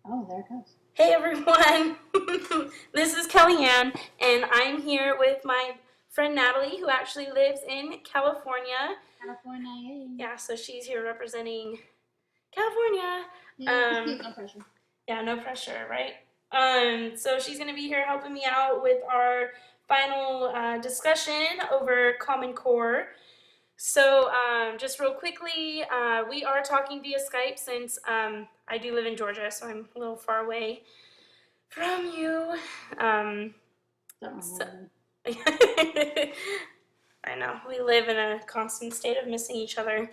Oh, there it goes. Hey everyone, this is Kellyanne, and I'm here with my friend Natalie, who actually lives in California. California. Yeah, so she's here representing California. Yeah, Um, no pressure. yeah, no pressure, right? So she's going to be here helping me out with our final discussion over Common Core. So, just real quickly, we are talking via Skype since I do live in Georgia, so I'm a little far away from you. So, I know we live in a constant state of missing each other.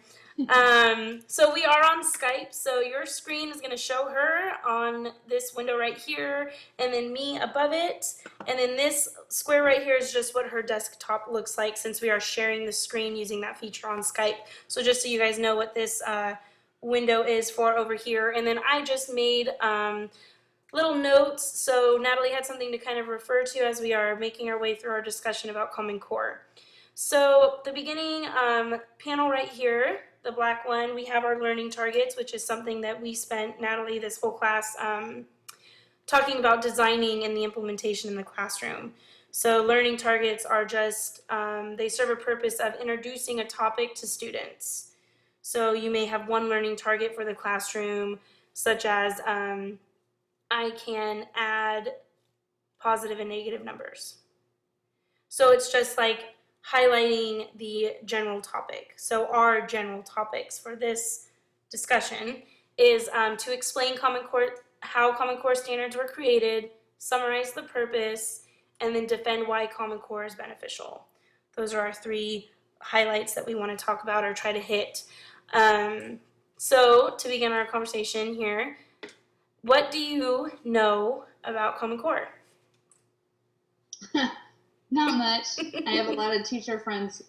So we are on Skype. So your screen is going to show her on this window right here, and then me above it. And then this square right here is just what her desktop looks like, since we are sharing the screen using that feature on Skype. So just so you guys know what this window is for over here. And then I just made little notes, so Natalie had something to kind of refer to as we are making our way through our discussion about Common Core. So the beginning panel right here, the black one, we have our learning targets, which is something that we spent, Natalie, this whole class talking about designing and the implementation in the classroom. So learning targets are just, they serve a purpose of introducing a topic to students. So you may have one learning target for the classroom, such as I can add positive and negative numbers. So it's just like highlighting the general topic. So our general topics for this discussion is to explain how Common Core standards were created, summarize the purpose, and then defend why Common Core is beneficial. Those are our three highlights that we want to talk about or try to hit. So to begin our conversation here, what do you know about Common Core? Not much. I have a lot of teacher friends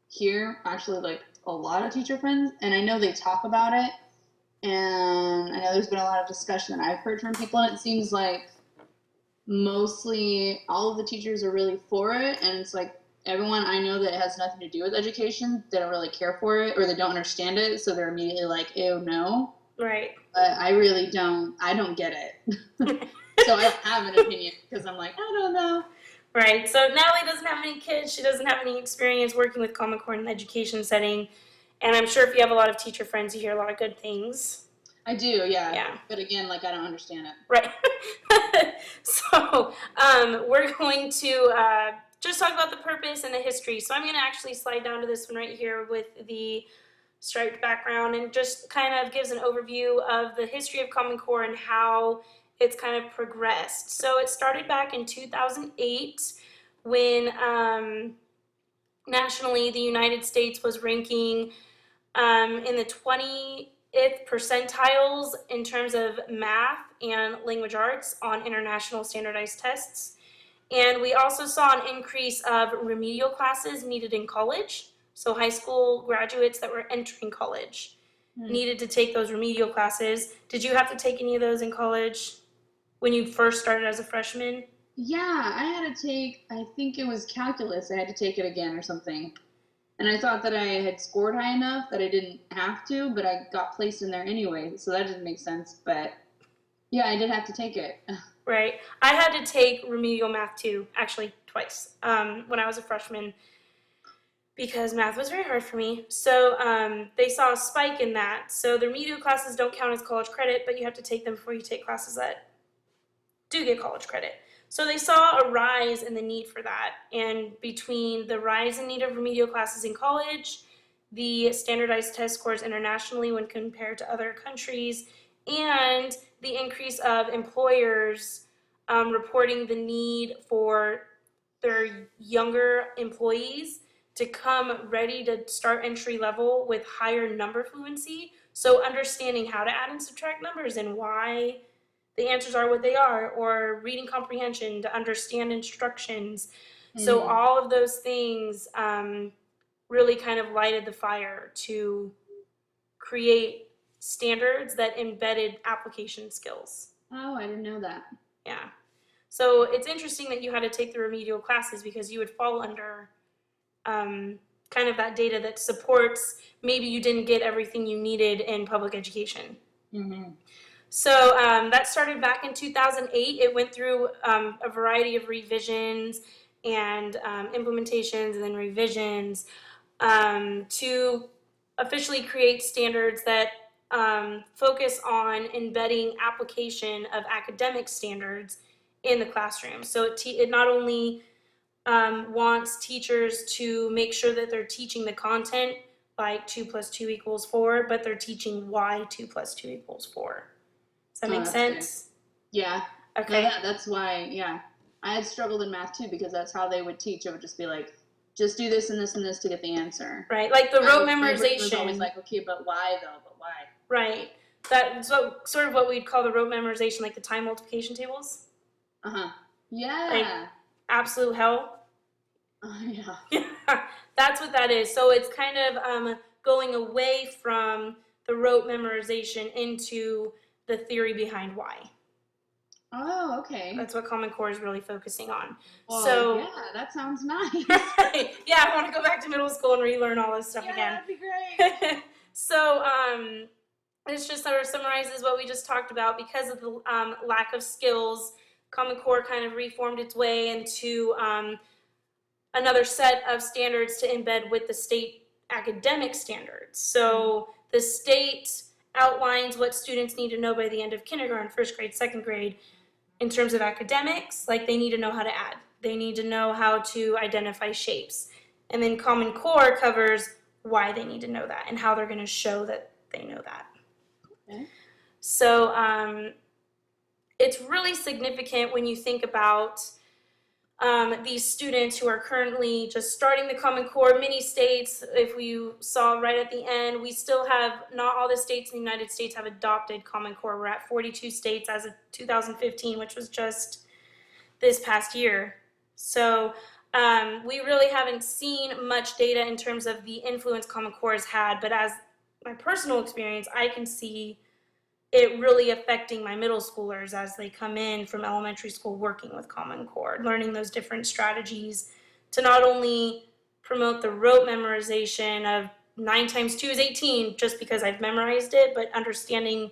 here, actually, like a lot of teacher friends, and I know they talk about it. And I know there's been a lot of discussion that I've heard from people, and it seems like mostly all of the teachers are really for it. And it's like everyone I know that has nothing to do with education, they don't really care for it or they don't understand it. So they're immediately like, ew, no. Right. But I really don't get it. So I don't have an opinion because I'm like, I don't know. Right. So Natalie doesn't have any kids. She doesn't have any experience working with Common Core in an education setting. And I'm sure if you have a lot of teacher friends, you hear a lot of good things. I do, yeah. Yeah. But again, like I don't understand it. Right. So we're going to just talk about the purpose and the history. So I'm going to actually slide down to this one right here with the striped background and just kind of gives an overview of the history of Common Core and how it's kind of progressed. So it started back in 2008 when nationally the United States was ranking in the 20th percentiles in terms of math and language arts on international standardized tests. And we also saw an increase of remedial classes needed in college. So high school graduates that were entering college needed to take those remedial classes. Did you have to take any of those in college when you first started as a freshman? Yeah, I had to take, I think it was calculus. I had to take it again or something. And I thought that I had scored high enough that I didn't have to, but I got placed in there anyway, so that didn't make sense. But yeah, I did have to take it. Right. I had to take remedial math too, actually twice, when I was a freshman because math was very hard for me. So they saw a spike in that. So the remedial classes don't count as college credit, but you have to take them before you take classes that do get college credit. So they saw a rise in the need for that. And between the rise in need of remedial classes in college, the standardized test scores internationally when compared to other countries, and the increase of employers reporting the need for their younger employees to come ready to start entry level with higher number fluency. So understanding how to add and subtract numbers and why the answers are what they are, or reading comprehension to understand instructions. So all of those things really kind of lighted the fire to create standards that embedded application skills. Oh, I didn't know that. Yeah. So it's interesting that you had to take the remedial classes because you would fall under kind of that data that supports maybe you didn't get everything you needed in public education. So that started back in 2008. It went through a variety of revisions and implementations and then revisions to officially create standards that focus on embedding application of academic standards in the classroom. So it not only wants teachers to make sure that they're teaching the content like 2 + 2 = 4, but they're teaching why 2 + 2 = 4. Does that make sense? Good. Yeah. Okay. No, that's why, yeah. I had struggled in math too because that's how they would teach. It would just be like, just do this and this and this to get the answer. Right, like the rote My brain memorization. was always like, okay, but why though? But why? Right. That's sort of what we'd call the rote memorization, like the time multiplication tables. Yeah. Like absolute hell. Yeah. Yeah. That's what that is. So it's kind of going away from the rote memorization into the theory behind why. Oh, okay. That's what Common Core is really focusing on. Well, so yeah, that sounds nice. Yeah, I want to go back to middle school and relearn all this stuff again. That'd be great. So this just sort of summarizes what we just talked about. Because of the lack of skills, Common Core kind of reformed its way into another set of standards to embed with the state academic standards. So the state outlines what students need to know by the end of kindergarten, first grade, second grade, in terms of academics. Like they need to know how to add. They need to know how to identify shapes. And then Common Core covers why they need to know that and how they're going to show that they know that. Okay. So it's really significant when you think about these students who are currently just starting the Common Core. Many states, if we saw right at the end, we still have, not all the states in the United States have adopted Common Core. We're at 42 states as of 2015, which was just this past year. So we really haven't seen much data in terms of the influence Common Core has had, but as my personal experience, I can see it really affecting my middle schoolers as they come in from elementary school working with Common Core, learning those different strategies to not only promote the rote memorization of 9 × 2 = 18 just because I've memorized it, but understanding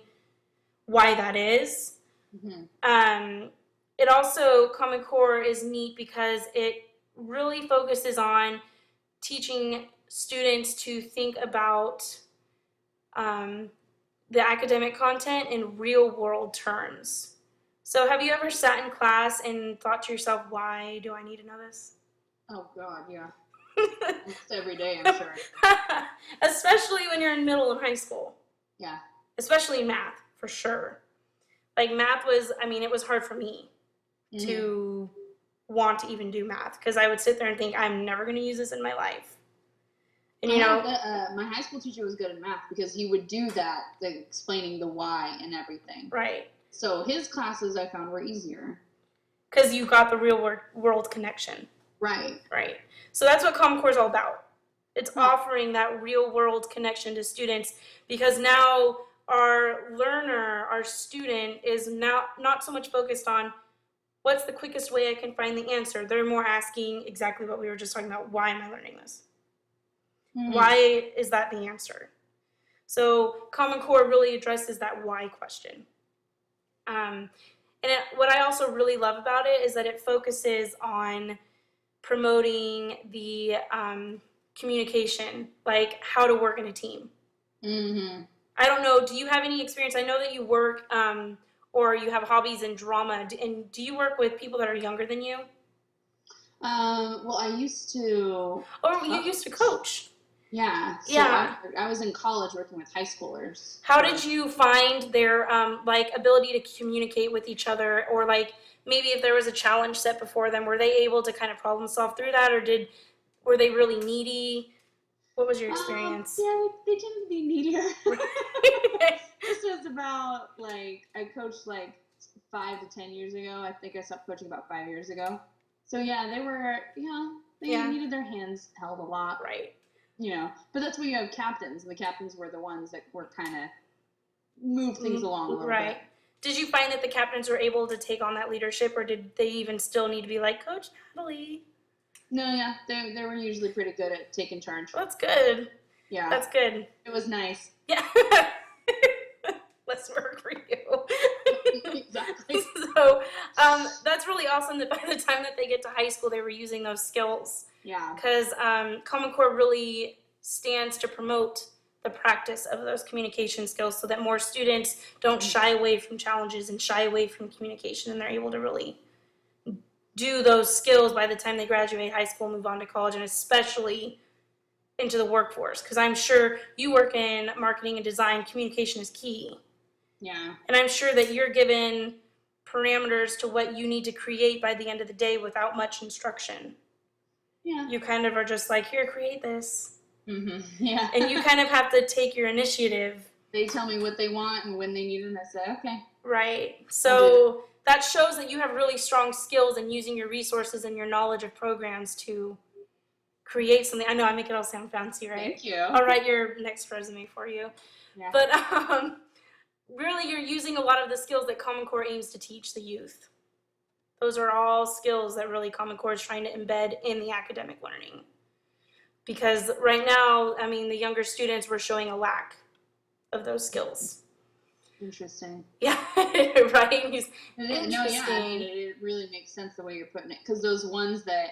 why that is. It also, Common Core is neat because it really focuses on teaching students to think about the academic content in real world terms. So have you ever sat in class and thought to yourself, why do I need to know this? Oh God, yeah. Almost every day, I'm sure. Especially when you're in middle and high school. Yeah. Especially in math, for sure. Like math was, I mean, it was hard for me to want to even do math because I would sit there and think, I'm never going to use this in my life. And you know, my high school teacher was good at math because he would do that, explaining the why and everything. Right. So his classes I found were easier. Because you got the real world connection. Right. Right. So that's what Common Core is all about. It's offering that real world connection to students because now our learner, our student, is now not so much focused on what's the quickest way I can find the answer. They're more asking exactly what we were just talking about. Why am I learning this? Why is that the answer? So Common Core really addresses that why question. What I also really love about it is that it focuses on promoting the communication, like how to work in a team. I don't know, do you have any experience? I know that you work or you have hobbies in drama, and do you work with people that are younger than you? Well, I used to. Oh, you used to coach. Yeah. So Yeah. I was in college working with high schoolers. How did you find their like ability to communicate with each other, or like maybe if there was a challenge set before them, were they able to kind of problem solve through that, or were they really needy? What was your experience? Yeah, they tend to be needier. This was about I coached 5 to 10 years ago. I think I stopped coaching about 5 years ago. So yeah, they were, they needed their hands held a lot. Right. But that's where you have captains, and the captains were the ones that were kind of move things along a little right. bit. Did you find that the captains were able to take on that leadership, or did they even still need to be like, Coach Natalie? No, yeah, they were usually pretty good at taking charge. Well, that's good. Yeah. That's good. It was nice. Yeah. Less work for you. That's really awesome that by the time that they get to high school, they were using those skills. Yeah. Because Common Core really stands to promote the practice of those communication skills so that more students don't shy away from challenges and shy away from communication, and they're able to really do those skills by the time they graduate high school, move on to college, and especially into the workforce. Because I'm sure you work in marketing and design, communication is key. Yeah. And I'm sure that you're given parameters to what you need to create by the end of the day without much instruction. Yeah. You kind of are just like, here, create this. Yeah. And you kind of have to take your initiative. They tell me what they want and when they need it, and I say, okay. Right. So that shows that you have really strong skills in using your resources and your knowledge of programs to create something. I know I make it all sound fancy, right? Thank you. I'll write your next resume for you. Yeah. But really, you're using a lot of the skills that Common Core aims to teach the youth. Those are all skills that really Common Core is trying to embed in the academic learning. Because right now, I mean, the younger students were showing a lack of those skills. Interesting. Yeah, right? No, yeah, I mean, it really makes sense the way you're putting it. Because those ones that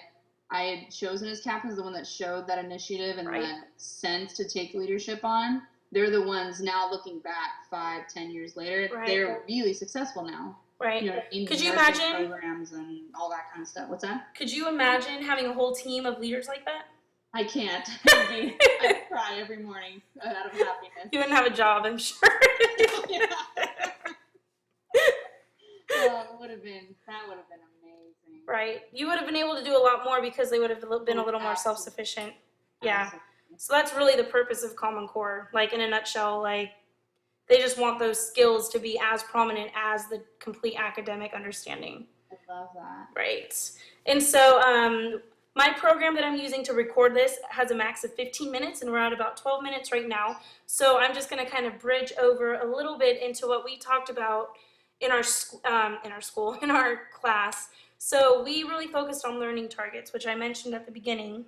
I had chosen as captains, the one that showed that initiative and that sense to take leadership on, they're the ones now looking back 5-10 years later, they're really successful now. Right. You know what I mean? Could you imagine programs and all that kind of stuff? What's that? Could you imagine having a whole team of leaders like that? I can't. I cry every morning out of happiness. You wouldn't have a job, I'm sure. Yeah. Well, that would have been amazing. Right. You would have been able to do a lot more because they would have been a little more self-sufficient. Yeah. So that's really the purpose of Common Core. Like, in a nutshell, like, they just want those skills to be as prominent as the complete academic understanding. I love that. Right. And so my program that I'm using to record this has a max of 15 minutes, and we're at about 12 minutes right now. So I'm just going to kind of bridge over a little bit into what we talked about in our class. So we really focused on learning targets, which I mentioned at the beginning,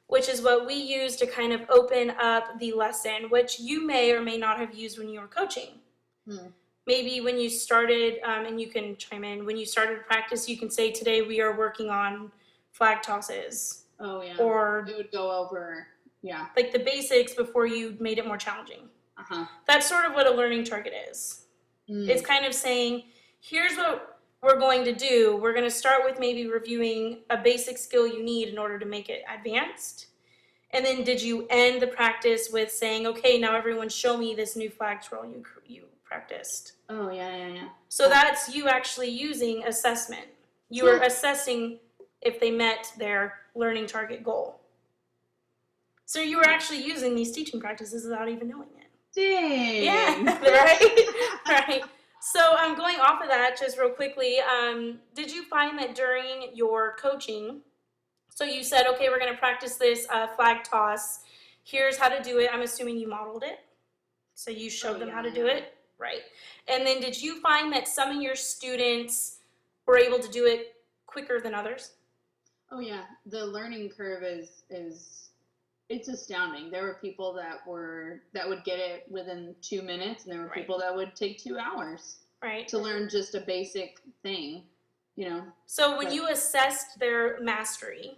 which is what we use to kind of open up the lesson, which you may or may not have used when you were coaching. Maybe when you started, and you can chime in, when you started practice, you can say, today we are working on flag tosses. Oh, yeah. Or it would go over, yeah. like the basics before you made it more challenging. Uh-huh. That's sort of what a learning target is. It's kind of saying, here's what we're going to do. We're going to start with maybe reviewing a basic skill you need in order to make it advanced. And then did you end the practice with saying, okay, now everyone show me this new flag twirl you practiced. Oh, yeah. So that's you actually using assessment. You are assessing if they met their learning target goal. So you were actually using these teaching practices without even knowing it. Dang. Yeah, right? Right. So going off of that, just real quickly, did you find that during your coaching, so you said, okay, we're going to practice this flag toss. Here's how to do it. I'm assuming you modeled it. So you showed them how to do it. Right. And then did you find that some of your students were able to do it quicker than others? Oh, yeah. The learning curve is it's astounding. There were people that would get it within 2 minutes, and there were people that would take 2 hours to learn just a basic thing, you know. So when you assessed their mastery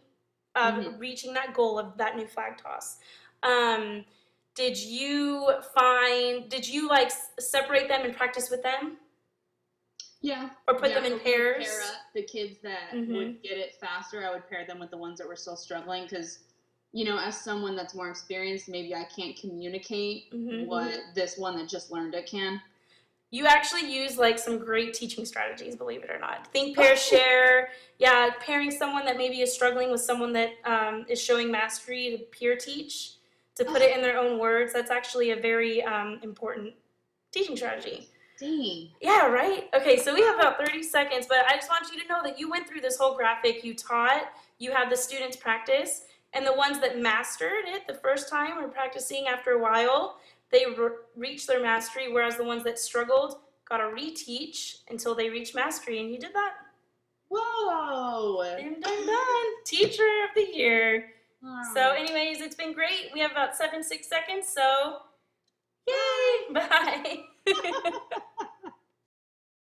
of reaching that goal of that new flag toss, did you like separate them and practice with them? Yeah. Or put them in pairs? Pair up the kids that would get it faster. I would pair them with the ones that were still struggling, because, you know, as someone that's more experienced, maybe I can't communicate what this one that just learned it can. You actually use like some great teaching strategies, believe it or not. Think, pair, share. Yeah, pairing someone that maybe is struggling with someone that is showing mastery to peer teach, to put it in their own words. That's actually a very important teaching strategy. Dang. Yeah, right? Okay, so we have about 30 seconds, but I just want you to know that you went through this whole graphic. You taught, you had the students practice, and the ones that mastered it the first time or practicing after a while, they reached their mastery, whereas the ones that struggled got to reteach until they reached mastery, and you did that. Whoa! Done. Teacher of the year. Right. So anyways, it's been great. We have about 6 seconds, so yay! Bye.